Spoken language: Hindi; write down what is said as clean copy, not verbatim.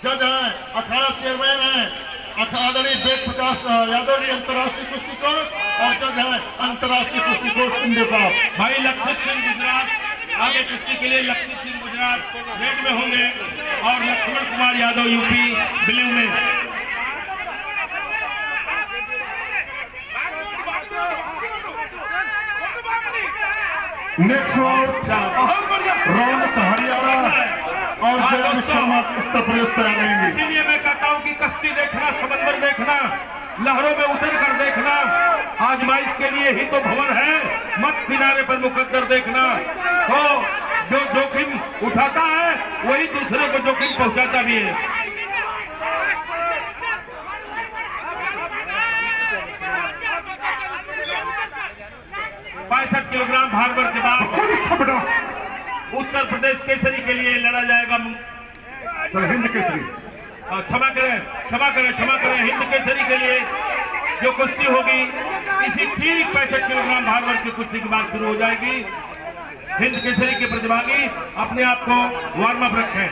जज हैं, अखाड़ा चेयरमैन हैं आदरणीय वेद प्रकाश यादव जी अंतर्राष्ट्रीय कुश्ती कोच, और जज हैं अंतर्राष्ट्रीय कुश्ती कोच सिंधे साहब। भाई लक्षित सिंह गुजरात आगे कुश्ती के लिए लक्षित सिंह गुजरात वेट में होंगे और लक्ष्मण कुमार यादव यूपी ब्लू में। नेक्स्ट रौनक हरियाणा और जयम शर्मा उत्तर प्रदेश तैयार रहेंगे। इसीलिए मैं कहता हूं कि कश्ती देखना, समंदर देखना, लहरों में उतर कर देखना आजमाइश के लिए ही तो भवन है, मत किनारे पर मुकद्दर देखना। तो जो जोखिम उठाता है वही दूसरे को जोखिम पहुंचाता भी है। 65 किलोग्राम भार वर्ग के बाद उत्तर प्रदेश केसरी के लिए लड़ा जाएगा सर, हिंद केसरी। क्षमा करें हिंद केसरी के लिए जो कुश्ती होगी इसी ठीक 65 किलोग्राम भार वर्ग की कुश्ती की बात शुरू हो जाएगी। हिंद केसरी के प्रतिभागी अपने आप को वार्म अप रखें।